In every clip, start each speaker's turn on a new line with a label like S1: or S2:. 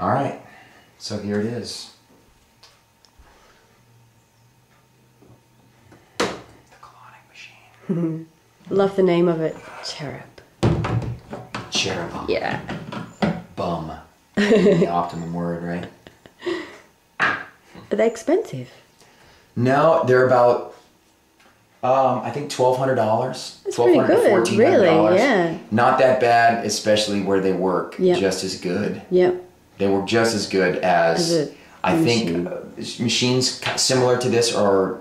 S1: All right, so here it is. The Colonic machine.
S2: Love the name of it. Cherub.
S1: Cherub.
S2: Yeah.
S1: Bum. The optimum word, right?
S2: Are they expensive?
S1: No, they're about, I think $1,200.
S2: That's pretty good, really, yeah.
S1: Not that bad, especially where they work.
S2: Yep.
S1: Just as good.
S2: Yep.
S1: They work just as good as I think machines similar to this are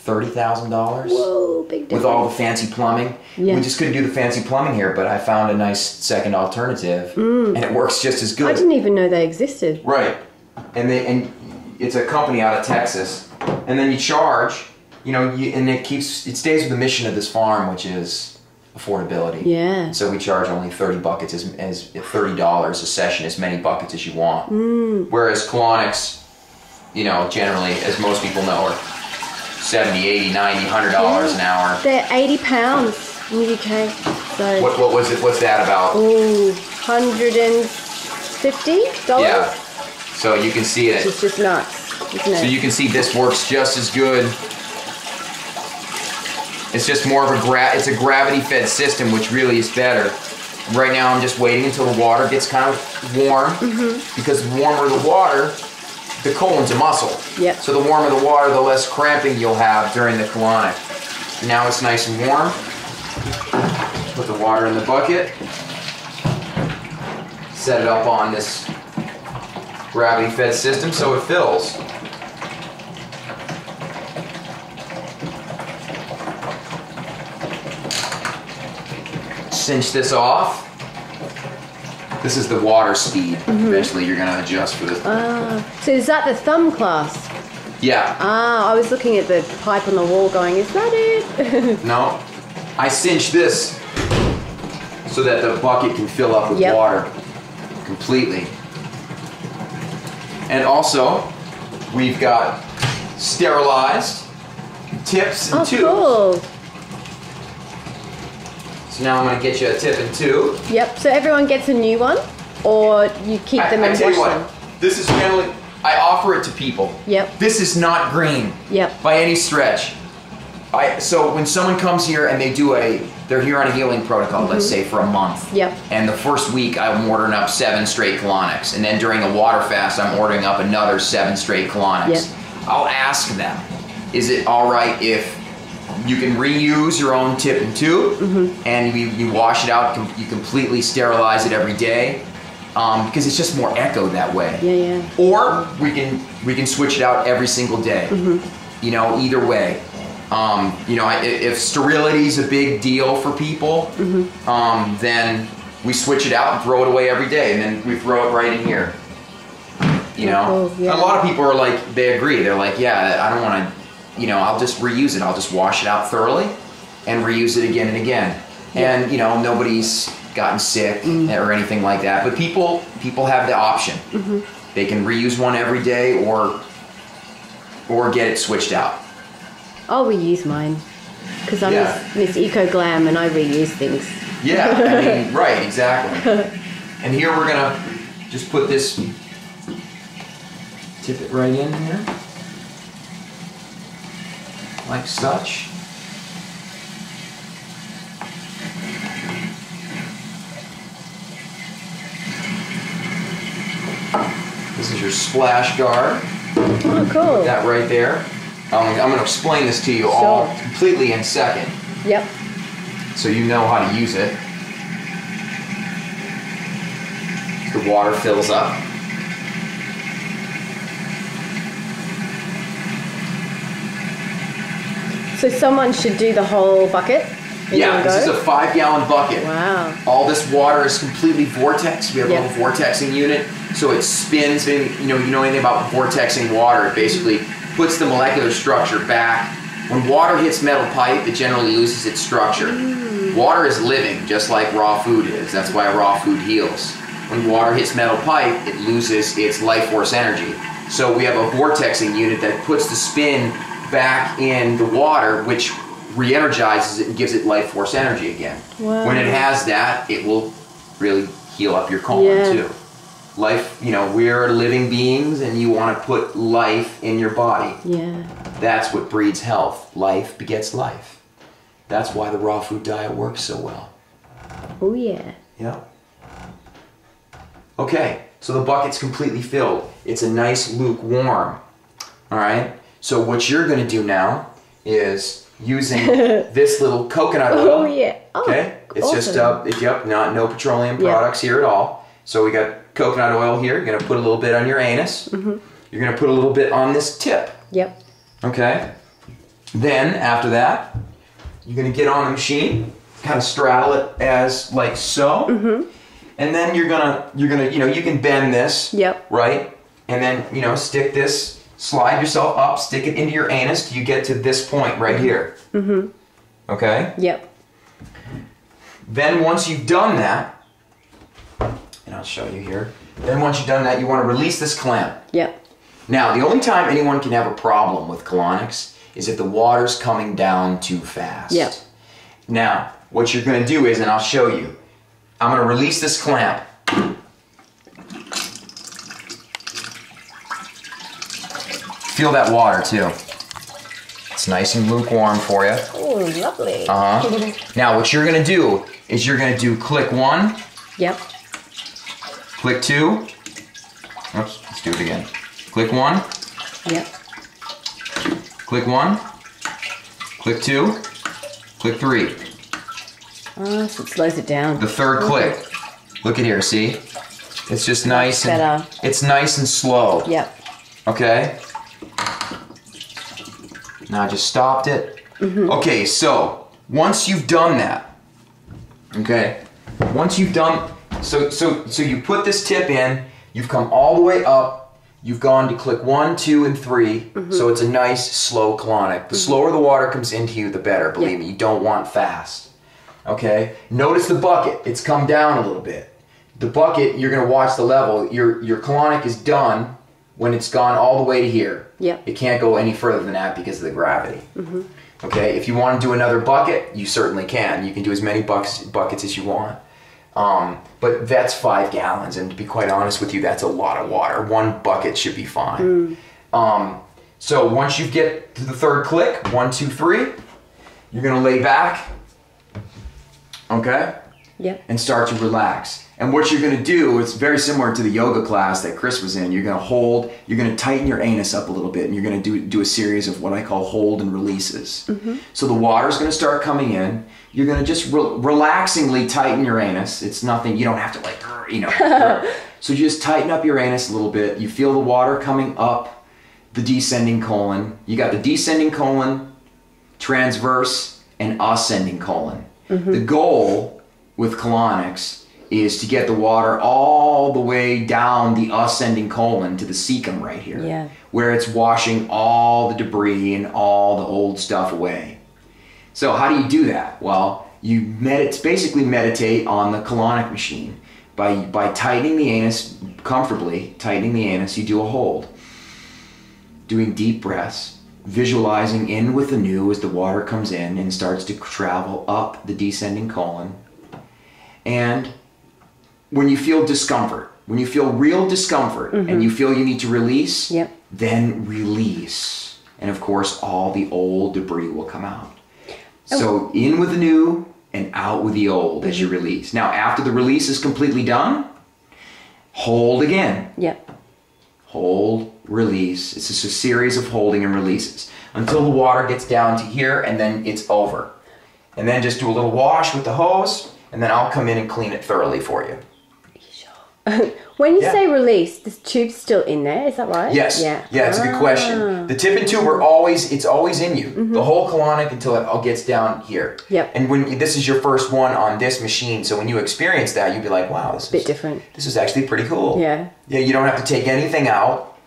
S1: $30,000.
S2: Whoa, big difference.
S1: With all the fancy plumbing.
S2: Yeah.
S1: We just couldn't do the fancy plumbing here, but I found a nice second alternative, and it works just as good.
S2: I didn't even know they existed.
S1: Right, and it's a company out of Texas, and then you charge, you know, and it stays with the mission of this farm, which is affordability.
S2: Yeah.
S1: So we charge only 30 buckets as $30 a session, as many buckets as you want. Whereas Colonics, you know, generally, as most people know, are $70, $80, $90, $100 an hour.
S2: They're £80 in the UK. So
S1: What was it? What's that about?
S2: ooh, $150?
S1: Yeah. So you can see it.
S2: It's just nuts, isn't it?
S1: So you can see this works just as good. It's just more of it's a gravity-fed system, which really is better. Right now, I'm just waiting until the water gets kind of warm, because the warmer the water, the colon's a muscle.
S2: Yep.
S1: So the warmer the water, the less cramping you'll have during the colonic. Now it's nice and warm. Put the water in the bucket. Set it up on this gravity-fed system so it fills. Cinch this off. This is the water speed. Eventually you're going to adjust for this.
S2: So is that the thumb class?
S1: Yeah.
S2: I was looking at the pipe on the wall going, is that it?
S1: No. I cinch this so that the bucket can fill up with water completely. And also, we've got sterilized tips and tubes.
S2: Cool.
S1: So now I'm going to get you a tip and tube.
S2: Yep, so everyone gets a new one, or you keep them and wash them?
S1: This is generally, I offer it to people.
S2: Yep.
S1: This is not green.
S2: Yep.
S1: By any stretch. So when someone comes here and they're here on a healing protocol, let's say for a month.
S2: Yep.
S1: And the first week I'm ordering up 7 straight colonics. And then during a water fast I'm ordering up another 7 straight colonics.
S2: Yep.
S1: I'll ask them, is it alright if you can reuse your own tip and tube, and you wash it out, you completely sterilize it every day, because it's just more echo that way.
S2: Yeah, yeah.
S1: Or we can switch it out every single day. You know, either way. You know, if sterility is a big deal for people, then we switch it out and throw it away every day, and then we throw it right in here. You know,
S2: cool, yeah.
S1: A lot of people are like, they agree. They're like, yeah, I don't want to. You know, I'll just reuse it. I'll just wash it out thoroughly and reuse it again and again. And, you know, nobody's gotten sick or anything like that. But people have the option. They can reuse one every day or get it switched out.
S2: I'll reuse mine because I'm Miss Eco Glam and I reuse things.
S1: Yeah, I mean, right, exactly. And here we're going to just put this, tip it right in here. Like such. This is your splash guard.
S2: Oh, cool.
S1: Put that right there. I'm going to explain this to you all completely in a second.
S2: Yep.
S1: So you know how to use it. The water fills up.
S2: So someone should do the whole bucket?
S1: Yeah, this is a 5-gallon bucket.
S2: Wow.
S1: All this water is completely vortex. We have a little vortexing unit, so it spins. And you know anything about vortexing water? It basically puts the molecular structure back. When water hits metal pipe, it generally loses its structure. Water is living, just like raw food is. That's why raw food heals. When water hits metal pipe, it loses its life force energy. So we have a vortexing unit that puts the spin back in the water, which re-energizes it and gives it life force energy again.
S2: Wow.
S1: When it has that, it will really heal up your colon too. Life, you know, we're living beings and you want to put life in your body.
S2: Yeah.
S1: That's what breeds health. Life begets life. That's why the raw food diet works so well.
S2: Oh, yeah.
S1: Yeah. Okay, so the bucket's completely filled. It's a nice lukewarm. All right? So what you're going to do now is using this little coconut oil.
S2: Oh, yeah. Oh,
S1: okay? It's
S2: awesome.
S1: just, no petroleum products here at all. So we got coconut oil here. You're going to put a little bit on your anus. Mm-hmm. You're going to put a little bit on this tip.
S2: Yep.
S1: Okay? Then, after that, you're going to get on the machine, kind of straddle it as like so. Mm-hmm. And then you're gonna, you know, you can bend this.
S2: Yep.
S1: Right? And then, you know, stick this, slide yourself up, stick it into your anus till you get to this point right here. Mm-hmm. Okay?
S2: Yep.
S1: Then once you've done that, and I'll show you here. Then once you've done that, you want to release this clamp.
S2: Yep.
S1: Now, the only time anyone can have a problem with colonics is if the water's coming down too fast.
S2: Yep.
S1: Now, what you're going to do is, and I'll show you, I'm going to release this clamp. Feel that water too. It's nice and lukewarm for you.
S2: Oh, lovely.
S1: Uh-huh. Now, what you're going to do is you're going to do click 1.
S2: Yep.
S1: Click 2. Oops, let's do it again. Click 1.
S2: Yep.
S1: Click 1. Click 2. Click 3.
S2: Oh, so it slows it down.
S1: The third click. Look at here, see? It's just nice and it's nice and slow.
S2: Yep.
S1: Okay? Now I just stopped it. Mm-hmm. Okay, so once you've done that, okay? Once you've done so you put this tip in, you've come all the way up, you've gone to click 1, 2, and 3, mm-hmm. So it's a nice slow colonic. The slower the water comes into you, the better, believe me. You don't want fast. Okay? Notice the bucket. It's come down a little bit. The bucket, you're going to watch the level. Your colonic is done when it's gone all the way to here.
S2: Yep.
S1: It can't go any further than that because of the gravity. Mm-hmm. Okay? If you want to do another bucket, you certainly can. You can do as many buckets as you want. But that's 5 gallons, and to be quite honest with you, that's a lot of water. 1 bucket should be fine. So once you get to the third click, 1, 2, 3, you're going to lay back. Okay?
S2: Yep.
S1: And start to relax. And what you're going to do, it's very similar to the yoga class that Chris was in. You're going to hold, you're going to tighten your anus up a little bit, and you're going to do a series of what I call hold and releases. Mm-hmm. So the water's going to start coming in. You're going to just relaxingly tighten your anus. It's nothing, you don't have to like, you know. So you just tighten up your anus a little bit. You feel the water coming up the descending colon. You got the descending colon, transverse, and ascending colon. Mm-hmm. The goal with colonics is to get the water all the way down the ascending colon to the cecum right here, where it's washing all the debris and all the old stuff away. So how do you do that? Well, you basically meditate on the colonic machine by tightening the anus comfortably, tightening the anus. You do a hold, doing deep breaths, visualizing in with the new as the water comes in and starts to travel up the descending colon. And when you feel discomfort, when you feel real discomfort, mm-hmm. and you feel you need to release, then release. And of course, all the old debris will come out. So in with the new and out with the old, mm-hmm. as you release. Now, after the release is completely done, hold again. Hold, release. It's just a series of holding and releases until the water gets down to here, and then it's over. And then just do a little wash with the hose, and then I'll come in and clean it thoroughly for you.
S2: When you say release, the tube's still in there, is that right?
S1: Yes. Yeah, it's a good question. The tip and tube are always in you. Mm-hmm. The whole colonic until it all gets down here. And when this is your first one on this machine, so when you experience that, you'll be like, wow, this is a bit different. This is actually pretty cool. Yeah, you don't have to take anything out.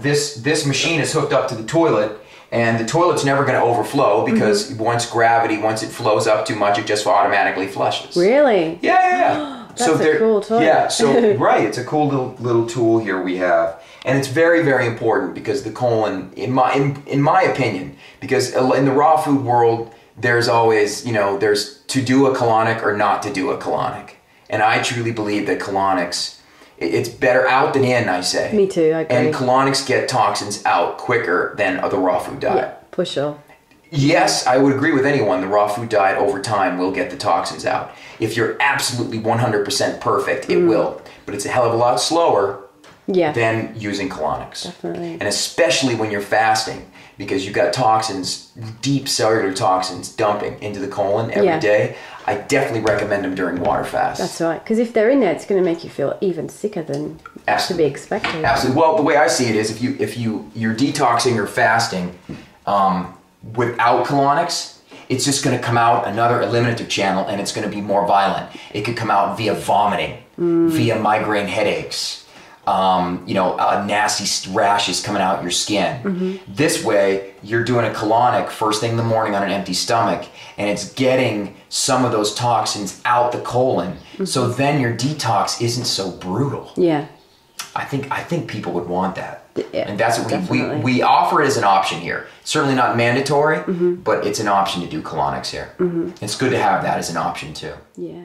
S1: This machine is hooked up to the toilet, and the toilet's never going to overflow because mm-hmm. once it flows up too much, it just automatically flushes. Really? Yeah.
S2: That's a cool tool.
S1: Yeah, so right, it's a cool little tool here we have, and it's very, very important because the colon, in my opinion, because in the raw food world, there's always, there's to do a colonic or not to do a colonic, and I truly believe that colonics It's better out than in, I say.
S2: Me too, I agree.
S1: And colonics get toxins out quicker than the raw food diet.
S2: Yeah, for sure.
S1: Yes, I would agree with anyone. The raw food diet over time will get the toxins out. If you're absolutely 100% perfect, it will. But it's a hell of a lot slower than using colonics.
S2: Definitely.
S1: And especially when you're fasting, because you've got toxins, deep cellular toxins dumping into the colon every day. I definitely recommend them during water fasts.
S2: That's right. Because if they're in there, it's going to make you feel even sicker than to be expected.
S1: Absolutely. Well, the way I see it is if you're detoxing or fasting without colonics, it's just going to come out another eliminative channel, and it's going to be more violent. It could come out via vomiting, via migraine headaches, nasty rashes coming out your skin. This way, you're doing a colonic first thing in the morning on an empty stomach, and it's getting some of those toxins out the colon. So then your detox isn't so brutal.
S2: Yeah.
S1: I think people would want that.
S2: Yeah,
S1: and that's what we offer it as an option here. Certainly not mandatory, but it's an option to do colonics here. It's good to have that as an option too.
S2: Yeah.